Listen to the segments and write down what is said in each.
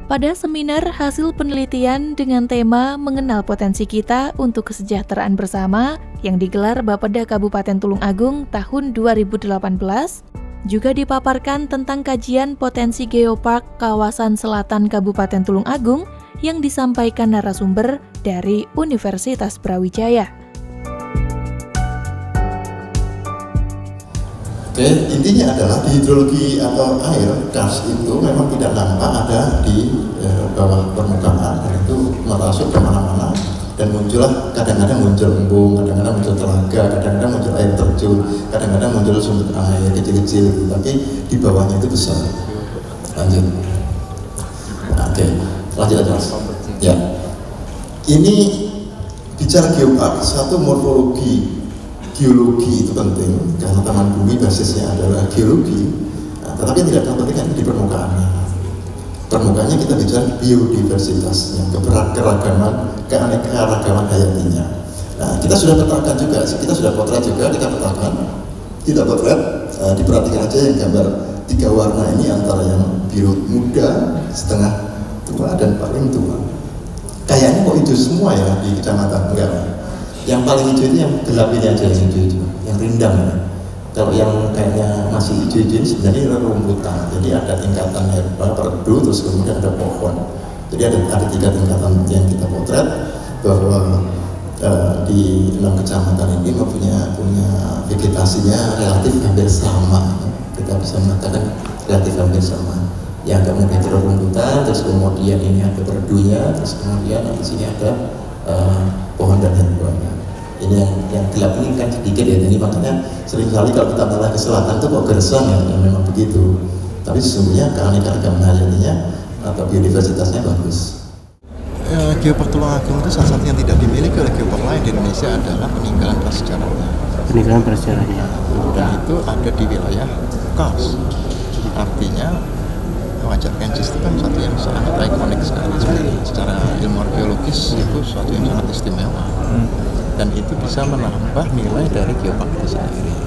Pada seminar hasil penelitian dengan tema Mengenal Potensi Kita untuk Kesejahteraan Bersama yang digelar Bapeda Kabupaten Tulungagung tahun 2018, juga dipaparkan tentang kajian potensi geopark kawasan selatan Kabupaten Tulungagung yang disampaikan narasumber dari Universitas Brawijaya. Oke, intinya adalah di hidrologi atau air, gas itu memang tidak nampak ada di bawah permukaan, dan itu merasuk kemana-mana dan muncullah kadang-kadang muncul embung, kadang-kadang muncul telaga, kadang-kadang muncul air terjun, kadang-kadang muncul sumber air kecil-kecil, tapi di bawahnya itu besar. Lanjut. Oke, lanjut aja Mas. Ya, ini bicara geopark, satu morfologi geologi itu penting karena taman bumi basisnya adalah geologi, tetapi tidak kalah penting kan di permukaannya. Permukaannya kita bicara biodiversitasnya, keberagaman, keanekaragaman hayatinya. Nah, kita sudah petakan juga, kita sudah potret juga, kita petakan, kita potret, diperhatikan aja yang gambar 3 warna ini antara yang biru muda, setengah tua, dan paling tua. Kayaknya kok hijau semua ya di kecamatan, enggak? Yang paling hijau itu yang gelap ini aja, yang hijau-hijau, yang rindang ya. Kalau yang kayaknya masih hijau-hijau ini sebenarnya rumputan. Jadi ada tingkatan herba, perdu, terus kemudian ada pohon. Jadi ada 3 tingkatan yang kita potret bahwa di 6 kecamatan ini punya vegetasinya relatif hampir sama. Kita bisa mengatakan relatif hampir sama. Yang kemudian rumputan, terus kemudian ini ada perdunya, terus kemudian di sini ada pohon dan herbanya. Ini yang gelap ini kan sedikit ya, jadi makanya seringkali kalau kita malah ke selatan itu kok gersang ya, memang begitu. Tapi sesungguhnya keanekaragaman hayatinya atau biodiversitasnya bagus. Geopark Tulungagung itu salah satu yang tidak dimiliki oleh geopark lain di Indonesia adalah peninggalan prasejarahnya. Peninggalan prasejarahnya. Dan itu ada di wilayah Kars. Artinya wajah Kencis itu kan satu yang sangat ikonik sekali secara ilmu arkeologis, itu suatu yang sangat istimewa. Dan itu bisa menambah nilai dari geopark itu sendiri.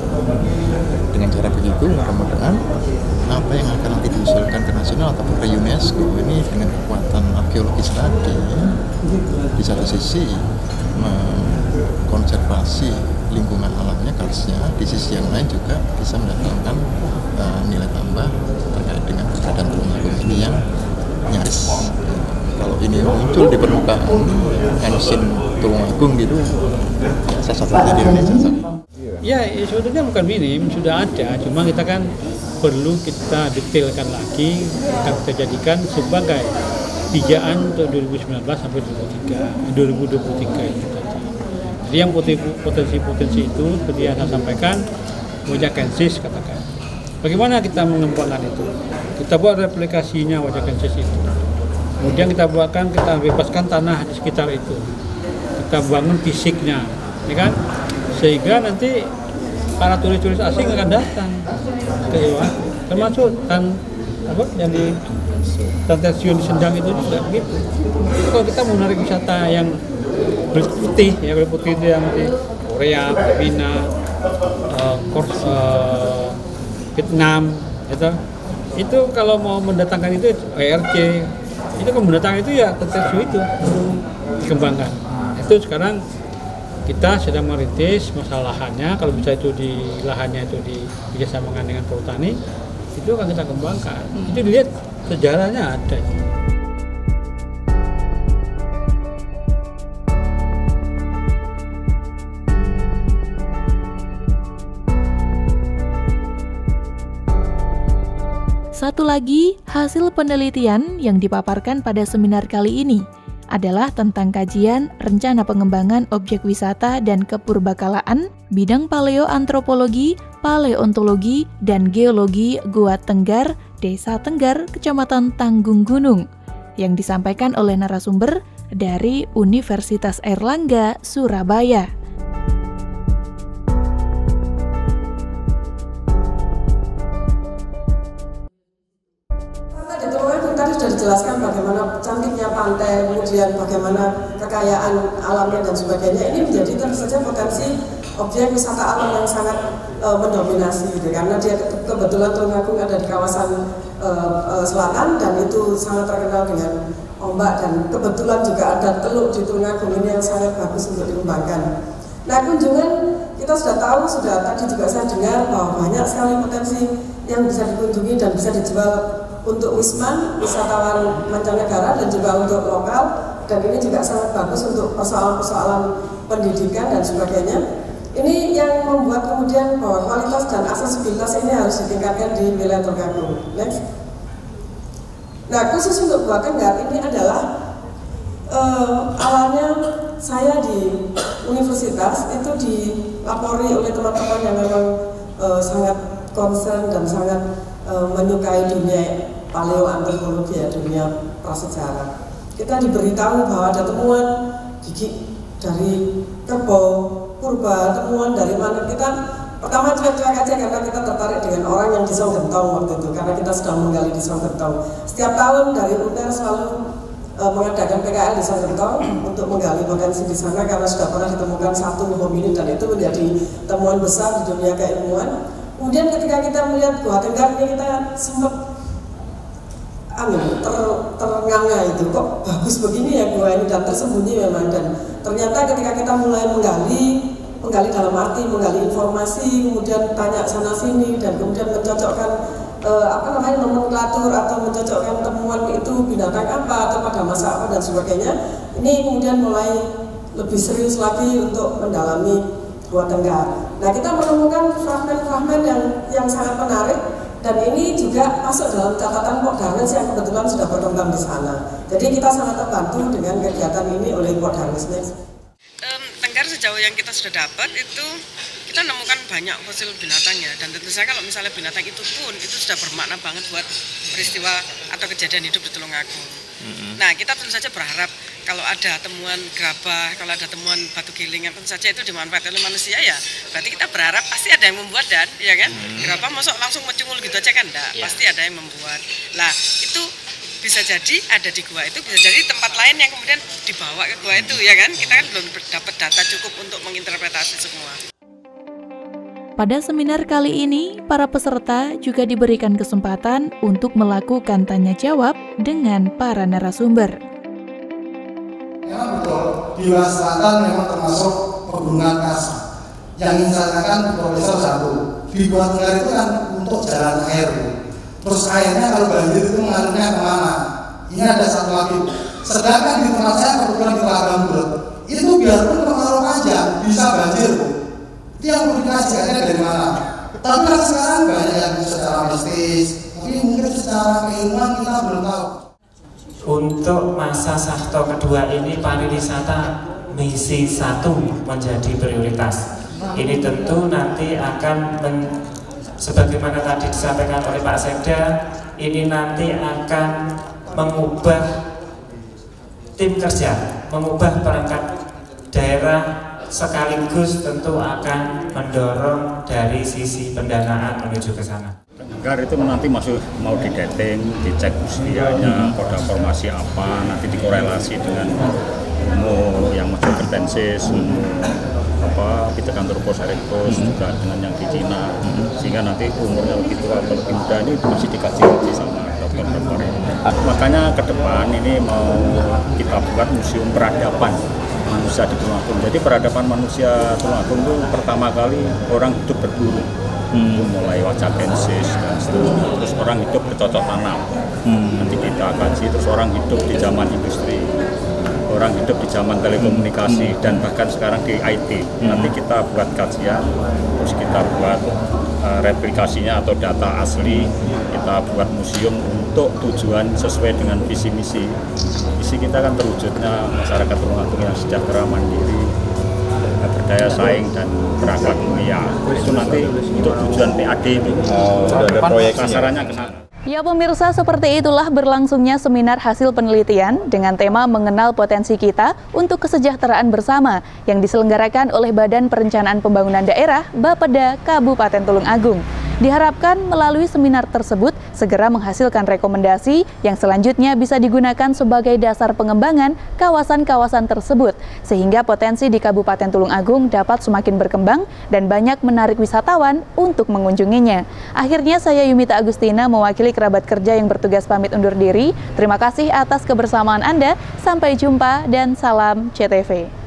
Dengan cara begitu, mudah-mudahan apa yang akan nanti diusulkan ke nasional ataupun ke UNESCO ini dengan kekuatan arkeologis tadi, di satu sisi mengkonservasi lingkungan alamnya, karsnya, di sisi yang lain juga bisa mendatangkan nilai tambah terkait dengan keberadaan Tulungagung ini yang nyaris. Kalau ini muncul di permukaan ensin Tulungagung gitu, salah satunya di Indonesia. Ya, sebetulnya bukan minim, sudah ada. Cuma kita kan perlu kita detailkan lagi, akan kita jadikan sebagai pijaan untuk 2019 sampai 2023 itu tadi. Jadi yang potensi-potensi itu seperti yang saya sampaikan, wajah Kencis katakan. Bagaimana kita mengembangkan itu? Kita buat replikasinya wajah Kencis itu. Kemudian kita bebaskan tanah di sekitar itu. Kita bangun fisiknya, ya kan? Sehingga nanti para turis-turis asing akan datang ke Iwan, termasuk yang di Stasiun Sendang itu juga begitu. Kalau kita mau menarik wisata yang kulit putih itu yang di Korea, Filipina, Vietnam, itu kalau mau mendatangkan itu ERC, itu kan mendatangkan itu ya Stasiun itu dikembangkan. Itu sekarang kita sedang merintis masalah lahannya, kalau bisa itu di lahannya itu kerjasamakan dengan perhutani, itu akan kita kembangkan. Itu dilihat sejarahnya ada. Satu lagi hasil penelitian yang dipaparkan pada seminar kali ini adalah tentang kajian rencana pengembangan objek wisata dan kepurbakalaan, bidang paleoantropologi, paleontologi, dan geologi Gua Tenggar, Desa Tenggar, Kecamatan Tanggung Gunung, yang disampaikan oleh narasumber dari Universitas Airlangga, Surabaya. Dijelaskan bagaimana cantiknya pantai, kemudian bagaimana kekayaan alamnya dan sebagainya. Ini menjadi tentu saja potensi objek wisata alam yang sangat mendominasi gitu, karena dia kebetulan Tulungagung ada di kawasan selatan dan itu sangat terkenal dengan ombak, dan kebetulan juga ada teluk di Tulungagung ini yang sangat bagus untuk dikembangkan. Nah, kunjungan kita sudah tahu, tadi juga saya dengar bahwa banyak sekali potensi yang bisa dikunjungi dan bisa dijual untuk wisman, wisatawan mancanegara dan juga untuk lokal, dan ini juga sangat bagus untuk persoalan-persoalan pendidikan dan sebagainya. Ini yang membuat kemudian bahwa kualitas dan aksesibilitas ini harus ditingkatkan di wilayah Tulungagung. Next. Nah, khusus untuk Gua Tenggar ini adalah awalnya saya di universitas itu dilapori oleh teman-teman yang memang sangat concern dan sangat menyukai dunia paleoantropologi, ya, dunia prasejarah. Kita diberitahu bahwa ada temuan gigi dari Kebo, purba, temuan dari mana. Kita pertama cuek-cuek aja karena kita tertarik dengan orang yang di Songgentong waktu itu, karena kita sedang menggali di Songgentong. Setiap tahun dari UNER selalu mengadakan PKL di Songgentong untuk menggali potensi di sana, karena sudah pernah ditemukan satu hominid dan itu menjadi temuan besar di dunia keilmuan. Kemudian ketika kita melihat Gua Tenggar ini, kita sempat ternganga itu, kok bagus begini ya gua ini, dan tersembunyi memang. Dan ternyata ketika kita mulai menggali dalam arti menggali informasi, kemudian tanya sana sini, dan kemudian mencocokkan nomenklatur atau mencocokkan temuan itu binatang apa atau pada masa apa dan sebagainya, ini kemudian mulai lebih serius lagi untuk mendalami Gua Tenggar. Nah, kita menemukan fragmen-fragmen yang sangat menarik. Dan ini juga masuk dalam catatan Pok Darwis yang kebetulan sudah berkembang di sana. Jadi kita sangat terbantu dengan kegiatan ini oleh Pok Darwis. Tenggar sejauh yang kita sudah dapat itu kita menemukan banyak fosil binatangnya, dan tentu saja kalau misalnya binatang itu pun itu sudah bermakna banget buat peristiwa atau kejadian hidup di Tulungagung. Nah, kita tentu saja berharap kalau ada temuan gerabah, kalau ada temuan batu giling yang tentu saja itu dimanfaatkan oleh manusia, ya berarti kita berharap pasti ada yang membuat, dan ya kan, gerabah masuk langsung mencungul gitu aja kan, enggak, pasti ada yang membuat. Lah, itu bisa jadi ada di gua itu, bisa jadi tempat lain yang kemudian dibawa ke gua itu, ya kan, kita kan belum dapat data cukup untuk menginterpretasi semua. Pada seminar kali ini, para peserta juga diberikan kesempatan untuk melakukan tanya jawab dengan para narasumber. Memang betul, di wilayah selatan memang termasuk pegunungan kars yang ingin saya katakan Profesor satu. Di Gua Tenggar itu kan untuk jalan air. Terus airnya kalau banjir itu mengalirnya kemana? Ini ada satu lagi. Sedangkan di tempat saya kebetulan di Telaga Bulet, itu biarpun kemarau panjang bisa banjir. Itu yang perlu dikasihkannya dari mana? Tapi kan sekarang banyak yang secara mistis, tapi mungkin secara keilmuan kita belum tahu. Untuk masa Sabto kedua ini pariwisata misi 1 menjadi prioritas. Ini tentu nanti akan sebagaimana tadi disampaikan oleh Pak Sekda, ini nanti akan mengubah tim kerja, mengubah perangkat daerah, sekaligus tentu akan mendorong dari sisi pendanaan menuju ke sana. Tenggar itu nanti masih mau didating, dicek usianya, kode formasi apa, nanti dikorelasi dengan umur yang Majogertensis, Pithecanthropus erectus, juga dengan yang di Cina, sehingga nanti umurnya lebih tua atau lebih muda ini masih dikaji sama dokter-dokter. Makanya ke depan ini mau kita buat museum peradaban manusia di Tulungagung. Jadi peradaban manusia Tulungagung itu pertama kali orang hidup berburu, mulai Wajakensis dan seterusnya. Terus orang hidup bercocok tanam, nanti kita kaji. Terus orang hidup di zaman industri, orang hidup di zaman telekomunikasi, dan bahkan sekarang di IT. Nanti kita buat kajian, terus kita buat replikasinya atau data asli, kita buat museum untuk tujuan sesuai dengan visi misi. Visi kita kan terwujudnya masyarakat Tulungagung yang sejahtera, mandiri, berdaya saing dan berakhlak mulia. Itu nanti untuk tujuan PAD itu. Ada proyeksinya. Sasarannya ke sana. Ya pemirsa, seperti itulah berlangsungnya seminar hasil penelitian dengan tema mengenal potensi kita untuk kesejahteraan bersama yang diselenggarakan oleh Badan Perencanaan Pembangunan Daerah Bapeda Kabupaten Tulungagung. Diharapkan melalui seminar tersebut segera menghasilkan rekomendasi yang selanjutnya bisa digunakan sebagai dasar pengembangan kawasan-kawasan tersebut, sehingga potensi di Kabupaten Tulung Agung dapat semakin berkembang dan banyak menarik wisatawan untuk mengunjunginya. Akhirnya saya Yumita Agustina mewakili kerabat kerja yang bertugas pamit undur diri. Terima kasih atas kebersamaan Anda. Sampai jumpa dan salam CTV.